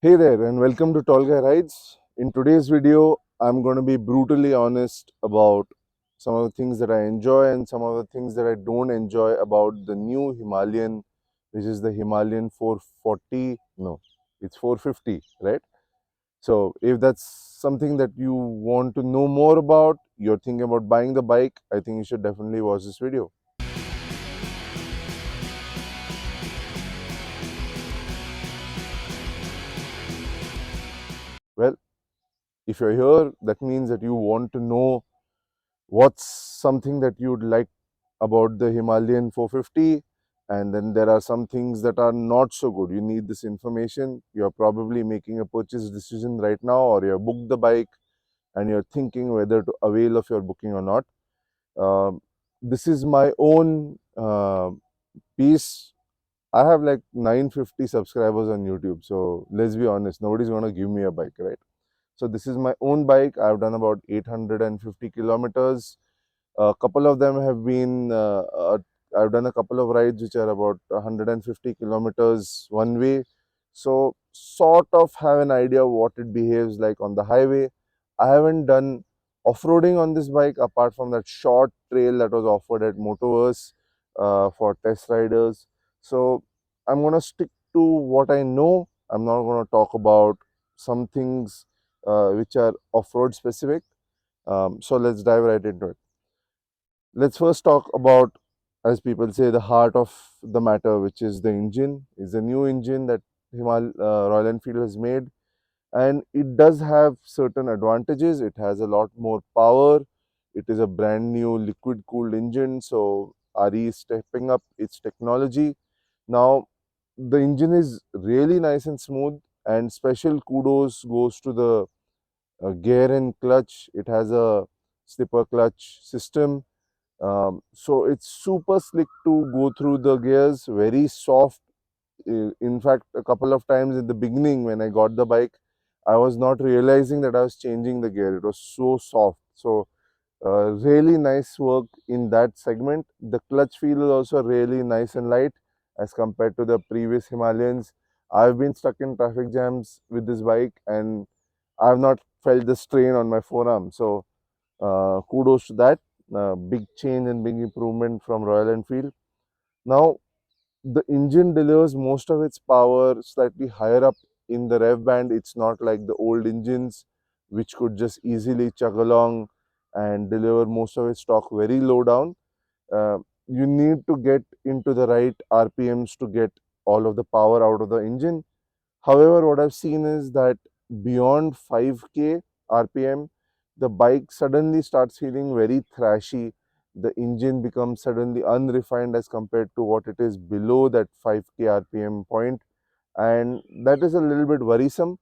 Hey there and welcome to Tall Guy Rides. In today's video, I'm going to be brutally honest about some of the things that I enjoy and some of the things that I don't enjoy about the new Himalayan, which is the Himalayan 440. No, it's 450, right? So if that's something that you want to know more about, you're thinking about buying the bike, I think you should definitely watch this video. Well, if you're here, that means that you want to know what's something that you'd like about the Himalayan 450, and then there are some things that are not so good. You need this information. You're probably making a purchase decision right now, or you've booked the bike and you're thinking whether to avail of your booking or not. This is my own piece. I have like 950 subscribers on YouTube, so let's be honest, nobody's going to give me a bike, right? So this is my own bike. I've done about 850 kilometers. A couple of them have been, I've done a couple of rides which are about 150 kilometers one way. So, sort of have an idea of what it behaves like on the highway. I haven't done off-roading on this bike apart from that short trail that was offered at Motoverse for test riders. So, I'm going to stick to what I know. I'm not going to talk about some things which are off-road specific. So, let's dive right into it. Let's first talk about, as people say, the heart of the matter, which is the engine. It's a new engine that Royal Enfield has made, and it does have certain advantages. It has a lot more power. It is a brand new liquid cooled engine, so RE is stepping up its technology. Now, the engine is really nice and smooth, and special kudos goes to the gear and clutch. It has a slipper clutch system, so it's super slick to go through the gears, very soft. In fact, a couple of times in the beginning when I got the bike, I was not realizing that I was changing the gear. It was so soft. So really nice work in that segment. The clutch feel is also really nice and light as compared to the previous Himalayans. I've been stuck in traffic jams with this bike and I've not felt the strain on my forearm. So kudos to that. Big change and big improvement from Royal Enfield. Now, the engine delivers most of its power slightly higher up in the rev band. It's not like the old engines, which could just easily chug along and deliver most of its torque very low down. Uh, you need to get into the right RPMs to get all of the power out of the engine. However, what I've seen is that beyond 5k RPM, the bike suddenly starts feeling very thrashy. The engine becomes suddenly unrefined as compared to what it is below that 5k RPM point. And that is a little bit worrisome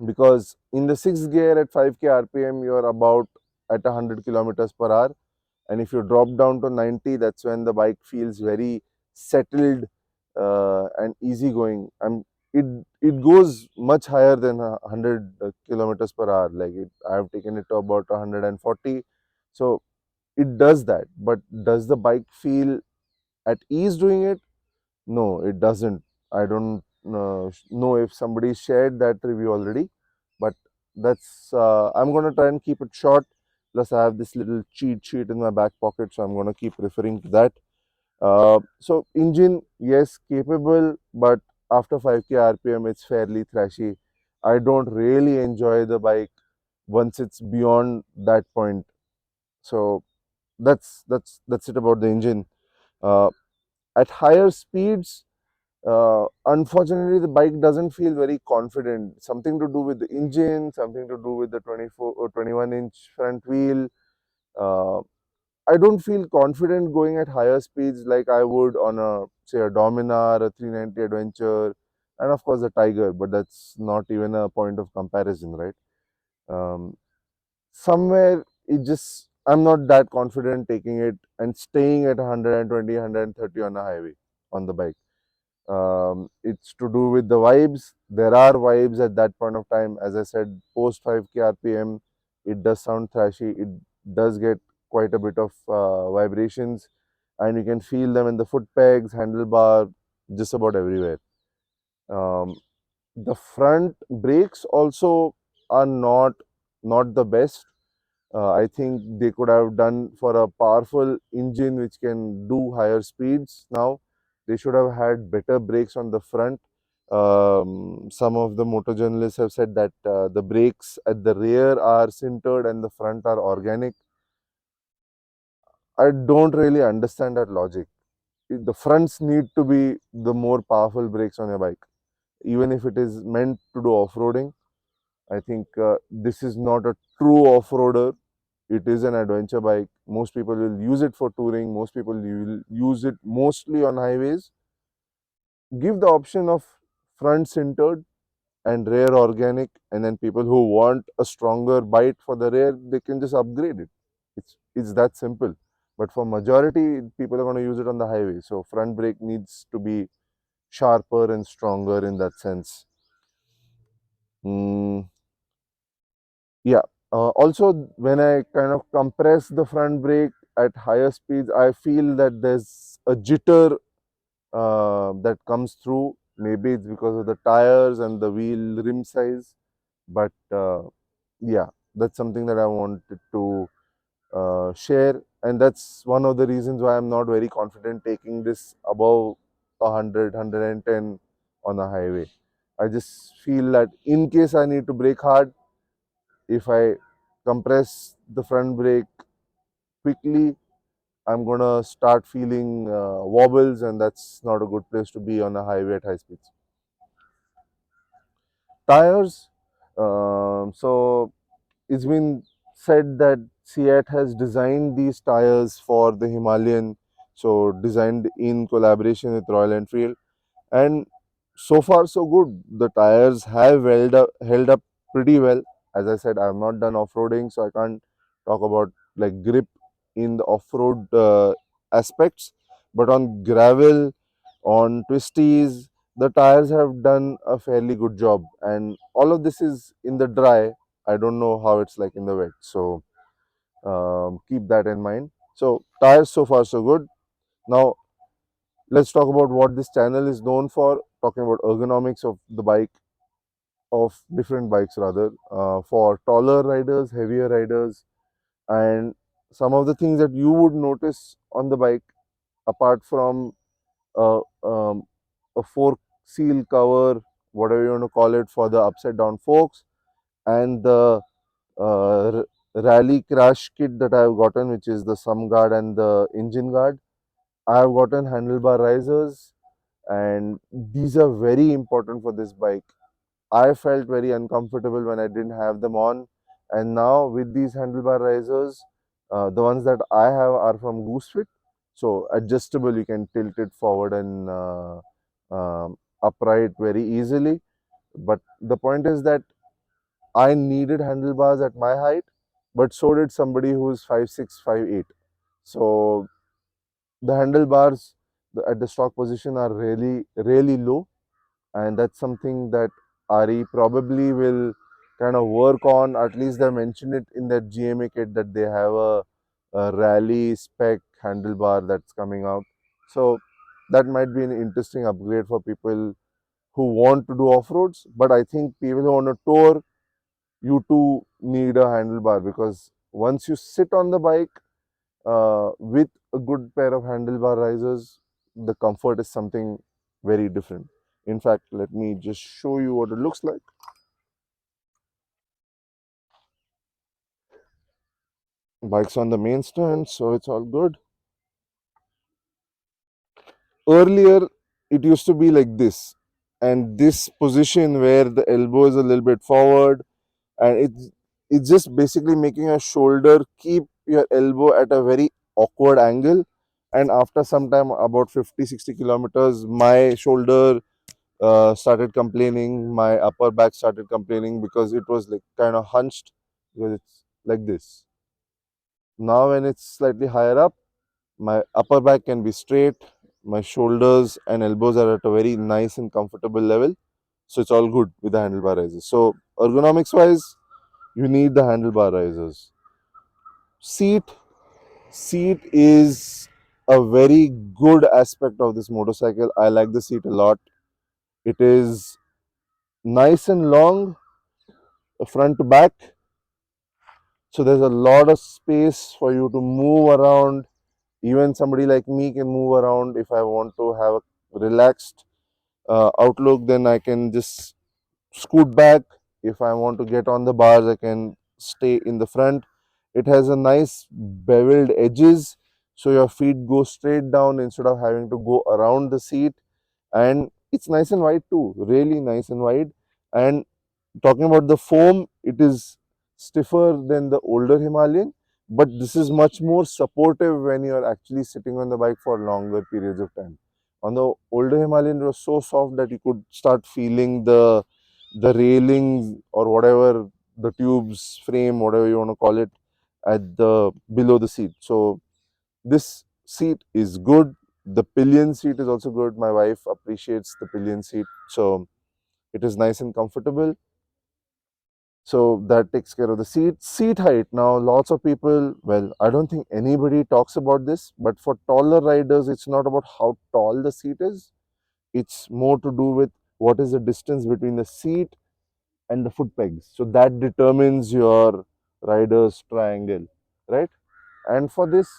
because in the sixth gear at 5k RPM, you're about at 100 kilometers per hour. And if you drop down to 90, that's when the bike feels very settled and easygoing. It goes much higher than 100 kilometers per hour. Like I have taken it to about 140. So it does that. But does the bike feel at ease doing it? No, it doesn't. I don't know if somebody shared that review already, but that's I'm going to try and keep it short. Plus, I have this little cheat sheet in my back pocket, so I'm going to keep referring to that. So, engine, yes, capable, but after 5k RPM, it's fairly thrashy. I don't really enjoy the bike once it's beyond that point. So, that's it about the engine. Uh, at higher speeds, unfortunately, the bike doesn't feel very confident. Something to do with the engine, something to do with the 24 or 21-inch front wheel. Uh, I don't feel confident going at higher speeds like I would on a, say, a Dominar, a 390 Adventure, and of course the Tiger. But that's not even a point of comparison, right? Um, Somewhere it just I'm not that confident taking it and staying at 120, 130 on a highway on the bike. It's to do with the vibes. There are vibes at that point of time. As I said, post 5k RPM, it does sound thrashy. It does get quite a bit of vibrations, and you can feel them in the foot pegs, handlebar, just about everywhere. Um, The front brakes also are not the best. I think they could have done for a powerful engine which can do higher speeds. Now they should have had better brakes on the front. Some of the motor journalists have said that the brakes at the rear are sintered and the front are organic. I don't really understand that logic. The fronts need to be the more powerful brakes on your bike, even if it is meant to do off-roading. I think this is not a true off-roader. It is an adventure bike. Most people will use it for touring. Most people will use it mostly on highways. Give the option of front sintered and rear organic, and then people who want a stronger bite for the rear, they can just upgrade it. It's that simple. But for majority, people are going to use it on the highway. So front brake needs to be sharper and stronger in that sense. Mm, yeah. Also, when I kind of compress the front brake at higher speeds, I feel that there's a jitter that comes through. Maybe it's because of the tires and the wheel rim size, but yeah, that's something that I wanted to share, and that's one of the reasons why I'm not very confident taking this above 100, 110 on a highway. I just feel that in case I need to brake hard, if I compress the front brake quickly, I'm gonna start feeling wobbles, and that's not a good place to be on a highway at high speeds. Tires. So it's been said that CEAT has designed these tires for the Himalayan, so designed in collaboration with Royal Enfield, and so far so good. The tires have held up pretty well. As I said, I have not done off-roading, so I can't talk about like grip in the off-road aspects, but on gravel, on twisties, the tires have done a fairly good job, and all of this is in the dry. I don't know how it's like in the wet, so keep that in mind. So tires so far so good. Now let's talk about what this channel is known for, talking about ergonomics of the bike, of different bikes rather, for taller riders, heavier riders, and some of the things that you would notice on the bike, apart from uh, um, a fork seal cover, whatever you want to call it, for the upside down forks, and the rally crash kit that I have gotten, which is the sum guard and the engine guard. I have gotten handlebar risers, and these are very important for this bike. I felt very uncomfortable when I didn't have them on, and now with these handlebar risers, the ones that I have are from Goosefit, so adjustable. You can tilt it forward and upright very easily. But the point is that I needed handlebars at my height, but so did somebody who's 5'6", 5'8". So the handlebars at the stock position are really low, and that's something that RE probably will kind of work on. At least they mentioned it in their GMA kit that they have a rally spec handlebar that's coming out. So that might be an interesting upgrade for people who want to do off-roads. But I think people who want to tour, you too need a handlebar, because once you sit on the bike with a good pair of handlebar risers, the comfort is something very different. In fact, let me just show you what it looks like. Bike's on the main stand, so it's all good. Earlier, it used to be like this, and this position where the elbow is a little bit forward, and it's just basically making your shoulder keep your elbow at a very awkward angle. And after some time, about 50-60 kilometers, my shoulder started complaining, my upper back started complaining, because it was like kind of hunched, because it's like this. Now when it's slightly higher up, my upper back can be straight, my shoulders and elbows are at a very nice and comfortable level, so it's all good with the handlebar risers. So ergonomics wise, you need the handlebar risers. Seat is a very good aspect of this motorcycle. I like the seat a lot. It is nice and long, front to back. So there's a lot of space for you to move around. Even somebody like me can move around. If I want to have a relaxed outlook, then I can just scoot back. If I want to get on the bars, I can stay in the front. It has a nice beveled edges, so your feet go straight down instead of having to go around the seat. And it's nice and wide too, really nice and wide. And talking about the foam, it is stiffer than the older Himalayan, but this is much more supportive when you are actually sitting on the bike for longer periods of time. On the older Himalayan, it was so soft that you could start feeling the railings or whatever, the tubes, frame, whatever you want to call it, at the below the seat. So this seat is good. The pillion seat is also good. My wife appreciates the pillion seat, so it is nice and comfortable. So that takes care of the seat height. Now lots of people, well, I don't think anybody talks about this, but for taller riders, it's not about how tall the seat is. It's more to do with what is the distance between the seat and the foot pegs. So that determines your rider's triangle, right? And for this,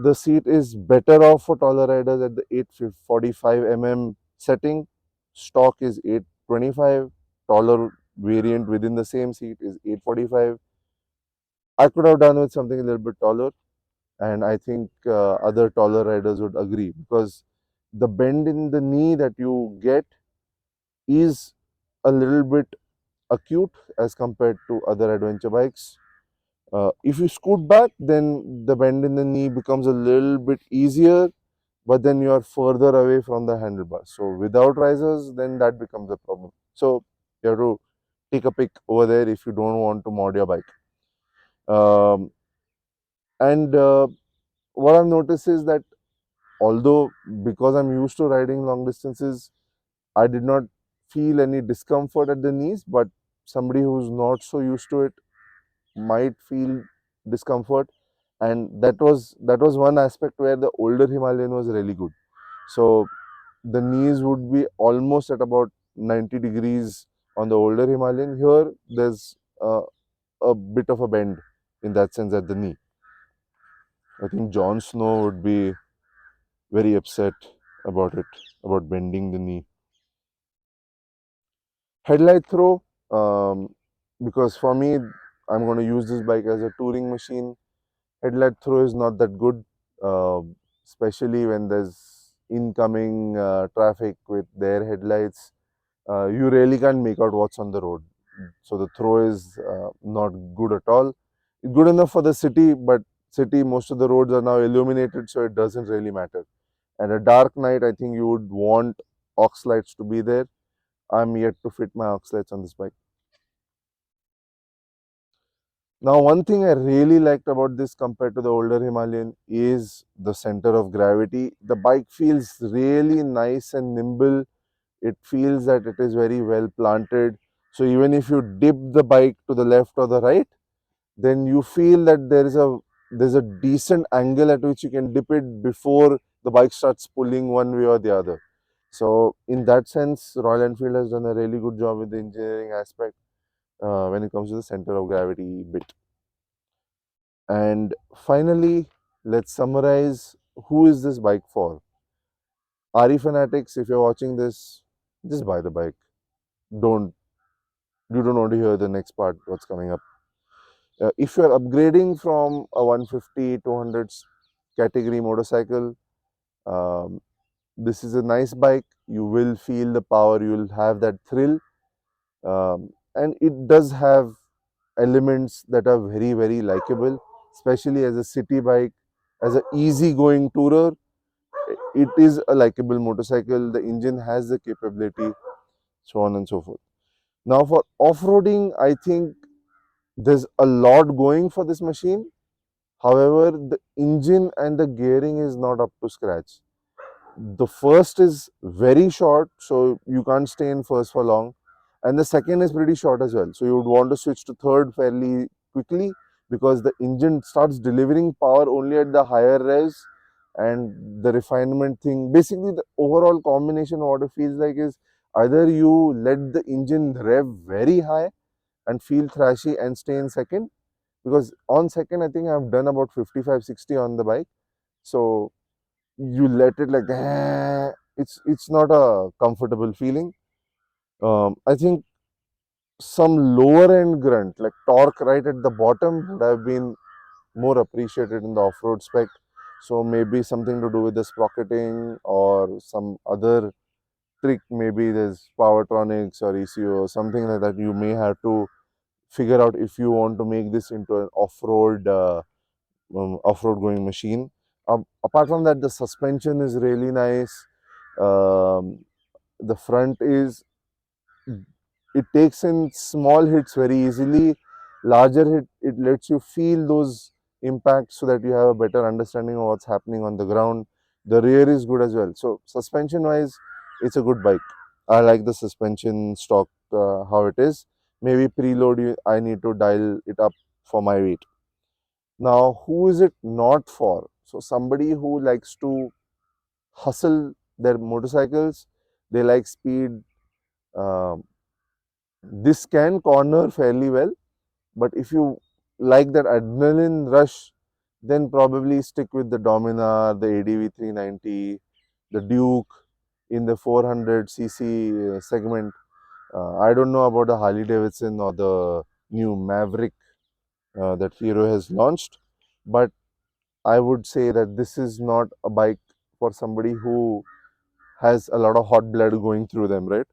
the seat is better off for taller riders at the 845 mm setting. Stock is 825. Taller variant within the same seat is 845. I could have done with something a little bit taller, and I think other taller riders would agree, because the bend in the knee that you get is a little bit acute as compared to other adventure bikes. If you scoot back, then the bend in the knee becomes a little bit easier, but then you are further away from the handlebars. So without risers, then that becomes a problem. So you have to take a pick over there if you don't want to mod your bike. And what I've noticed is that, although because I'm used to riding long distances, I did not feel any discomfort at the knees, but somebody who's not so used to it might feel discomfort. And that was one aspect where the older Himalayan was really good. So the knees would be almost at about 90 degrees on the older Himalayan. Here there's a bit of a bend in that sense at the knee. I think Jon Snow would be very upset about it, about bending the knee. Headlight throw, because for me, I'm going to use this bike as a touring machine. Headlight throw is not that good, uh, especially when there's incoming traffic with their headlights. You really can't make out what's on the road. So the throw is not good at all. Good enough for the city, but city, most of the roads are now illuminated, so it doesn't really matter. And a dark night, I think you would want aux lights to be there. I'm yet to fit my aux lights on this bike. Now, one thing I really liked about this compared to the older Himalayan is the center of gravity. The bike feels really nice and nimble. It feels that it is very well planted. So even if you dip the bike to the left or the right, then you feel that there's a decent angle at which you can dip it before the bike starts pulling one way or the other. So in that sense, Royal Enfield has done a really good job with the engineering aspect when it comes to the center of gravity bit. And finally, let's summarize, who is this bike for? RE fanatics, if you're watching this, just buy the bike. Don't you don't want to hear the next part, what's coming up. If you're upgrading from a 150, 200 category motorcycle, um, this is a nice bike. You will feel the power, you will have that thrill. And it does have elements that are very, very likable, especially as a city bike, as an easy-going tourer. It is a likable motorcycle. The engine has the capability, so on and so forth. Now, for off-roading, I think there's a lot going for this machine. However, the engine and the gearing is not up to scratch. The first is very short, so you can't stay in first for long. And the second is pretty short as well. So you would want to switch to third fairly quickly, because the engine starts delivering power only at the higher revs, and the refinement thing. Basically, the overall combination of what it feels like is Either you let the engine rev very high and feel thrashy and stay in second, because on second I think I've done about 55-60 on the bike. So you let it like it's not a comfortable feeling. I think some lower end grunt like torque right at the bottom would have been more appreciated in the off-road spec. So maybe something to do with the sprocketing or some other trick. Maybe there's Powertronics or ECO, something like that. You may have to figure out if you want to make this into an off-road going machine. Apart from that, the suspension is really nice. The front is, it takes in small hits very easily. Larger hit, it lets you feel those impacts so that you have a better understanding of what's happening on the ground. The rear is good as well. So suspension wise, it's a good bike. I like the suspension stock how it is. Maybe preload, I need to dial it up for my weight. Now, who is it not for? So somebody who likes to hustle their motorcycles, they like speed. Um, this can corner fairly well, but if you like that adrenaline rush, then probably stick with the Dominar, the ADV 390, the Duke in the 400cc segment. I don't know about the Harley Davidson or the new Maverick that Hero has launched, but I would say that this is not a bike for somebody who has a lot of hot blood going through them, right?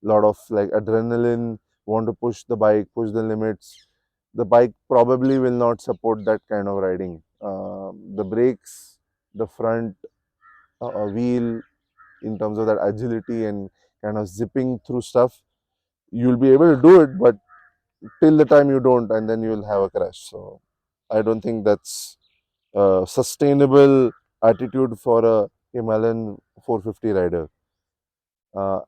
A lot of like adrenaline, want to push the bike, push the limits. The bike probably will not support that kind of riding. The brakes, the front wheel, in terms of that agility and kind of zipping through stuff, you'll be able to do it, but till the time you don't, and then you'll have a crash. So I don't think that's a sustainable attitude for a Himalayan 450 rider.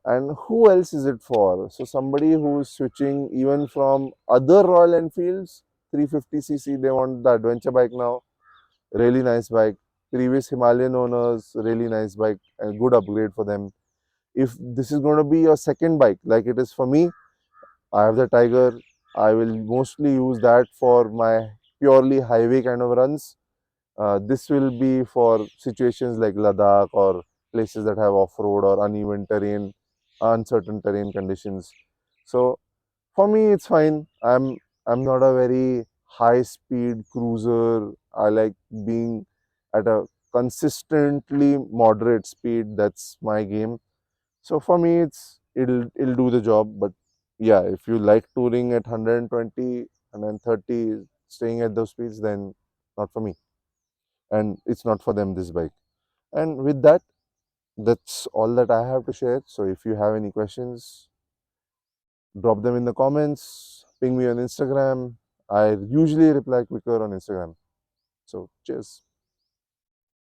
And who else is it for? So somebody who's switching even from other Royal Enfields, 350cc, they want the adventure bike now. Really nice bike. Previous Himalayan owners, really nice bike, and good upgrade for them. If this is going to be your second bike, like it is for me, I have the Tiger. I will mostly use that for my purely highway kind of runs. This will be for situations like Ladakh or places that have off-road or uneven terrain, uncertain terrain conditions. So for me, it's fine. I'm not a very high-speed cruiser. I like being at a consistently moderate speed. That's my game. So for me, it'll do the job. But yeah, if you like touring at 120, 130, staying at those speeds, then not for me, and it's not for them, this bike. And with that, that's all that I have to share. So if you have any questions, drop them in the comments, ping me on Instagram. I usually reply quicker on Instagram. So cheers.